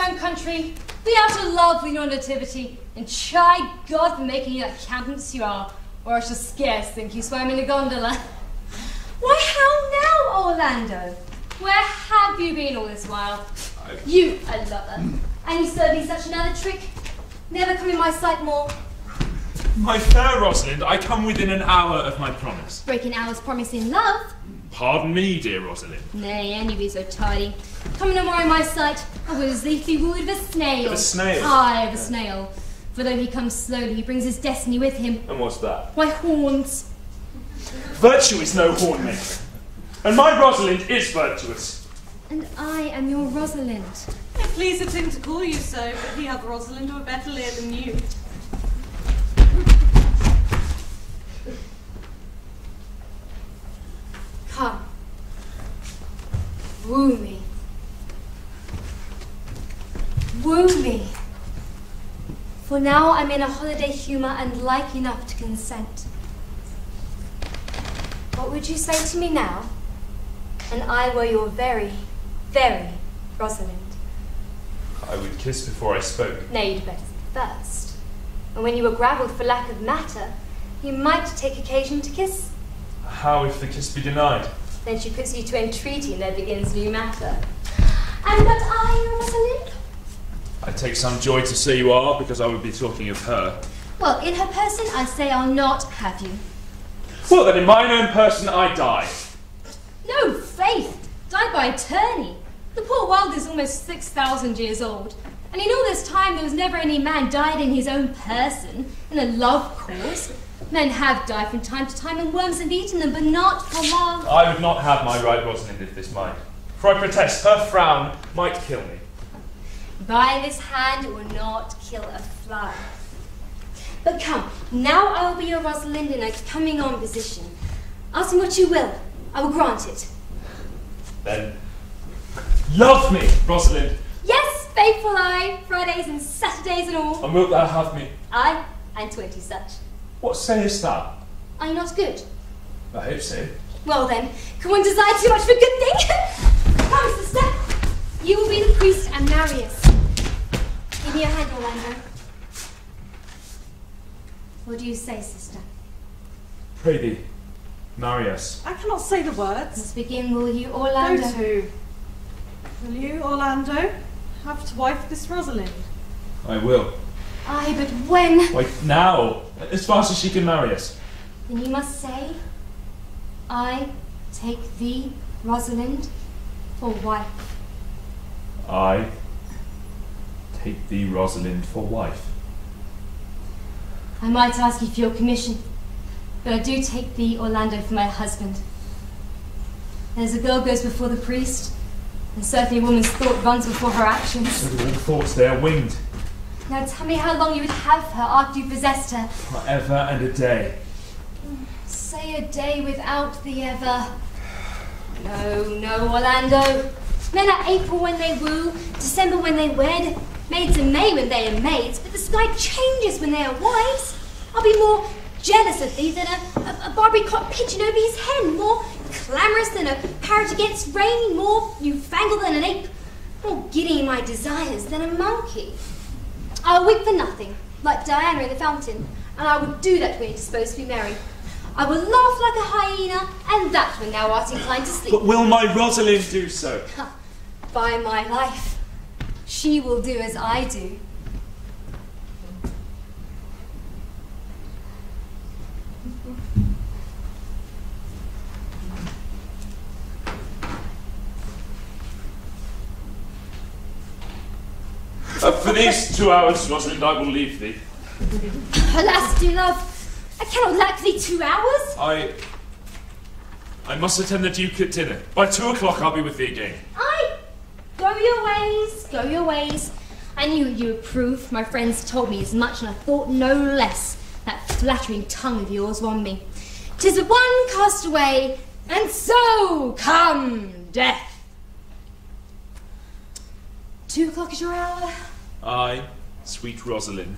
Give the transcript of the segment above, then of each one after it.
own country, be out of love with your nativity, and chide God for making you that countenance you are, or I shall scarce think you swam in a gondola. Why, how now, Orlando? Where have you been all this while? You, a lover, and you serve me such another trick, never come in my sight more. My fair Rosalind, I come within an hour of my promise. Breaking hour's promise in love? Pardon me, dear Rosalind. Nay, and you be so tardy. Come no more in my sight, I will as lief be wooed of a snail. Of a snail? Aye, of a snail. For though he comes slowly, he brings his destiny with him. And what's that? Why, horns. Virtue is no horn maker. And my Rosalind is virtuous. And I am your Rosalind. It pleaseth him to call you so, but he hath Rosalind of a better leer than you. Come. Woo me. Woo me. For now I'm in a holiday humour and like enough to consent. What would you say to me now? And I were your very, very Rosalind. I would kiss before I spoke. Nay, you'd better say first. And when you were gravelled for lack of matter, you might take occasion to kiss. How if the kiss be denied? Then she puts you to entreaty and there begins new matter. And but I, Rosalind? I take some joy to say you are, because I would be talking of her. Well, in her person, I say I'll not have you. Well, then in mine own person I die. No, faith! Died by attorney. The poor world is almost 6,000 years old. And in all this time, there was never any man died in his own person, in a love cause. Men have died from time to time, and worms have eaten them, but not for love. I would not have my right Rosalind if this might. For I protest, her frown might kill me. By this hand, it will not kill a fly. But come, now I will be your Rosalind in a coming-on position. Ask me what you will, I will grant it. Then, love me, Rosalind. Yes, faithful I, Fridays and Saturdays and all. And wilt thou have me? I, and 20 such. What sayest thou? Are you not good? I hope so. Well then, can one desire too much for a good thing? Come, sister. You will be the priest and marry us. Give me your hand, Orlando. What do you say, sister? Pray thee, marry us. I cannot say the words. Let's begin, will you, Orlando? Go to. Will you, Orlando, have to wife this Rosalind? I will. Aye, but when? Why, now, as fast as she can marry us. Then you must say, I take thee, Rosalind, for wife. I take thee, Rosalind, for wife. I might ask you for your commission, but I do take thee, Orlando, for my husband. And as a girl goes before the priest, and certainly a woman's thought runs before her actions. So do all thoughts they are winged. Now tell me how long you would have her after you possessed her. Forever and a day. Say a day without the ever. No, no, Orlando. Men are April when they woo, December when they wed, maids are May when they are maids, but the sky changes when they are wives. I'll be more jealous of thee than a Barbary cock pigeon over his hen, more clamorous than a parrot against rain, more newfangled than an ape, more giddy in my desires than a monkey. I'll weep for nothing, like Diana in the fountain, and I will do that when you're disposed to be merry. I will laugh like a hyena, and that when thou art inclined to sleep. But will my Rosalind do so? By my life, she will do as I do. For these 2 hours, Rosalind, I will leave thee. Alas, dear love, I cannot lack thee 2 hours. I must attend the Duke at dinner. By 2 o'clock I'll be with thee again. Aye, go your ways, go your ways. I knew you approved. My friends told me as much, and I thought no less. That flattering tongue of yours won me. 'Tis but one cast away, and so come death. 2 o'clock is your hour? Aye, sweet Rosalind.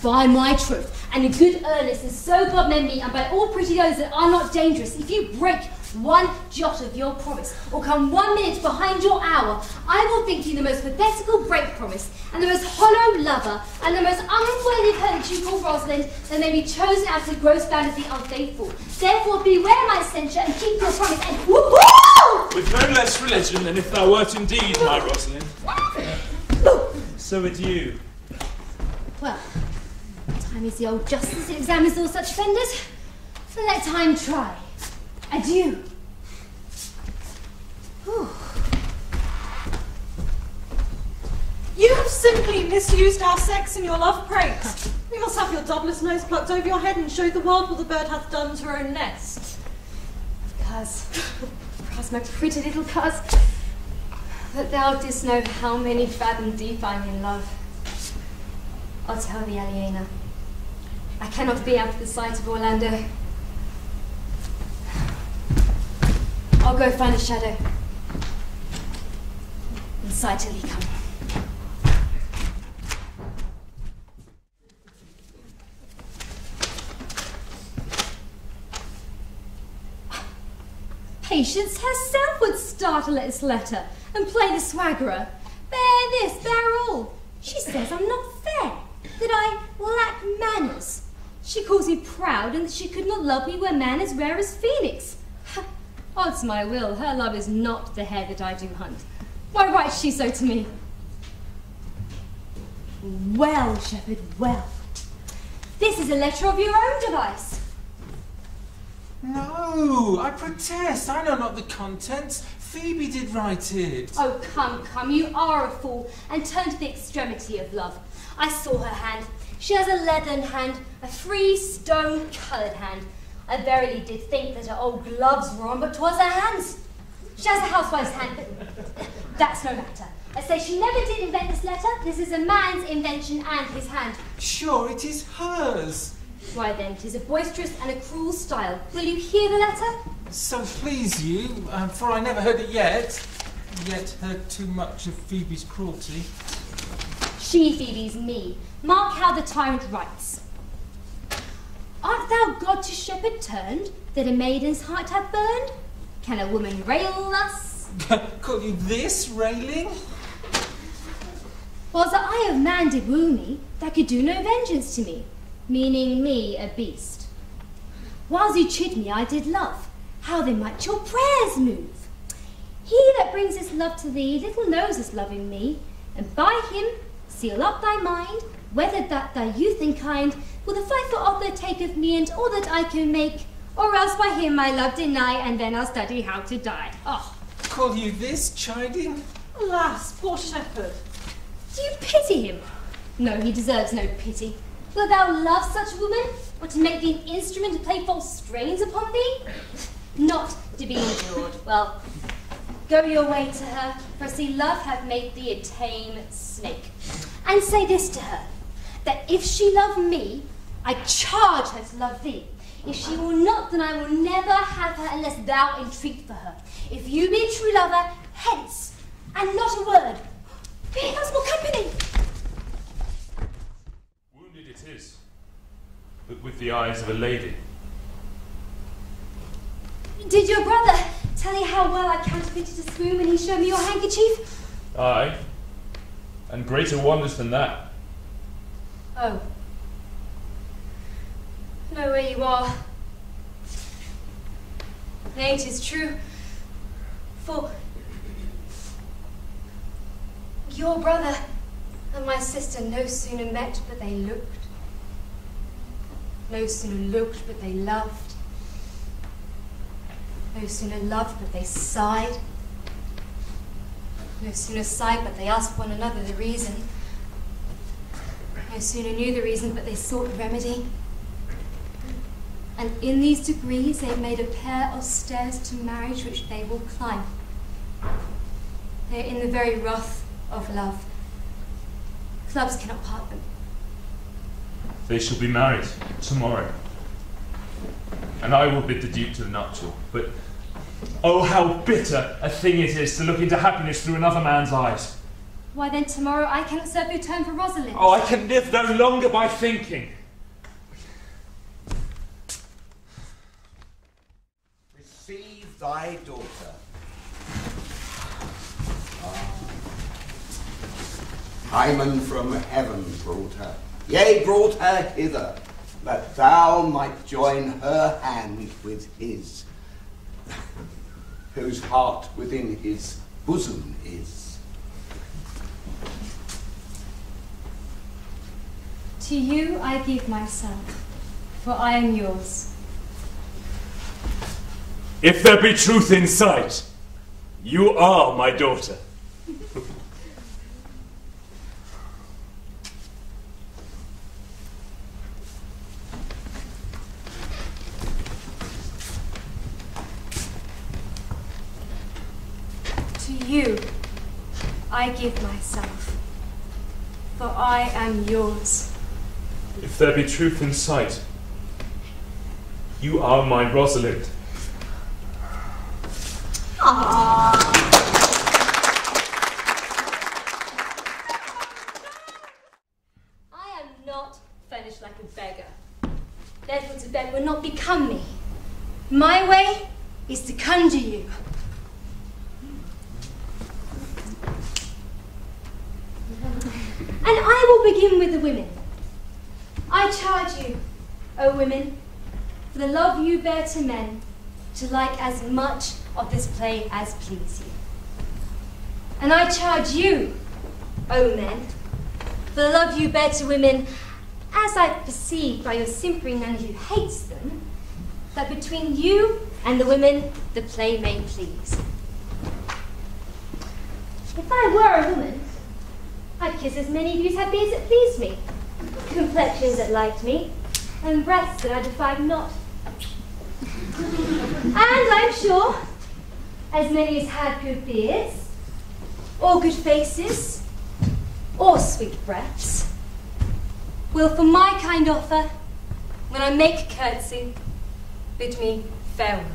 By my troth, and in good earnest, and so God mend me, and by all pretty those that are not dangerous, if you break one jot of your promise, or come 1 minute behind your hour, I will think you the most pathetical break promise, and the most hollow lover, and the most unworthy of her ducal Rosalind that may be chosen out of the gross band of the unfaithful. Therefore beware my censure, and keep your promise, and woo-hoo! With no less religion than if thou wert indeed my Rosalind. So adieu. Well, time is the old justice that examines all such offenders. So let time try. Adieu. Whew. You have simply misused our sex in your love praise. We must have your doublet nose plucked over your head and show the world what the bird hath done to her own nest. Cuz, my pretty little cuz, that thou didst know how many fathom deep I'm in love. I'll tell thee, Aliena, I cannot be out of the sight of Orlando. I'll go find a shadow and sight till he come. Patience herself would startle at this letter and play the swaggerer. Bear this, bear all. She says I'm not fair, that I lack manners. She calls me proud and that she could not love me were man as rare as Phoenix. Odds my will, her love is not the hare that I do hunt. Why writes she so to me? Well, shepherd, well. This is a letter of your own device. No, I protest. I know not the contents. Phoebe did write it. Oh, come, come, you are a fool, and turn to the extremity of love. I saw her hand. She has a leathern hand, a free stone-coloured hand. I verily did think that her old gloves were on, but 'twas her hands. She has a housewife's hand, but that's no matter. I say she never did invent this letter. This is a man's invention and his hand. Sure, it is hers. Why then, 'tis a boisterous and a cruel style. Will you hear the letter? So please you, for I never heard it yet heard too much of Phoebe's cruelty. She Phoebe's me. Mark how the tyrant writes. Art thou God to shepherd turned, that a maiden's heart hath burned? Can a woman rail thus? Call you this railing? Was the eye of man did woo me, that could do no vengeance to me, meaning me a beast. Whiles you chid me, I did love. How then might your prayers move? He that brings his love to thee little knows his loving me, and by him seal up thy mind, whether that thy youth and kind will the frightful author take of me and all that I can make, or else by him my love deny, and then I'll study how to die. Oh. Call you this chiding? Alas, poor shepherd. Do you pity him? No, he deserves no pity. Wilt thou love such a woman, or to make thee an instrument to play false strains upon thee? Not to be endured. Well, go your way to her, for see love hath made thee a tame snake. And say this to her, that if she love me, I charge her to love thee. If she will not, then I will never have her unless thou entreat for her. If you be a true lover, hence, and not a word. Here comes more company. Wounded it is, but with the eyes of a lady. Did your brother tell you how well I counterfeited a swoon when he showed me your handkerchief? Aye, and greater wonders than that. Oh. Know where you are. Nay, 'tis true, for your brother and my sister no sooner met, but they looked. No sooner looked, but they loved. No sooner loved, but they sighed. No sooner sighed, but they asked one another the reason. No sooner knew the reason, but they sought remedy. And in these degrees they made a pair of stairs to marriage which they will climb. They are in the very wrath of love. Clubs cannot part them. They shall be married tomorrow. And I will bid the Duke to the nuptial. But oh, how bitter a thing it is to look into happiness through another man's eyes. Why then tomorrow I cannot serve your turn for Rosalind. Oh, I can live no longer by thinking. Receive thy daughter. Hymen from heaven brought her, yea, brought her hither, that thou might join her hand with his, whose heart within his bosom is. To you I give myself, for I am yours. If there be truth in sight, you are my daughter. To you I give myself, for I am yours. If there be truth in sight, you are my Rosalind. I am not furnished like a beggar. Therefore to beg will not become me. My way is to conjure you. And I will begin with the women. I charge you, O women, for the love you bear to men, to like as much of this play as please you. And I charge you, O men, for the love you bear to women, as I perceive by your simpering none of you hates them, that between you and the women the play may please. If I were a woman, I'd kiss as many of you as had be as it pleased me, complexions that liked me, and breasts that I defied not. And I'm sure, as many as had good beards, or good faces, or sweet breaths, will for my kind offer, when I make a curtsy, bid me farewell.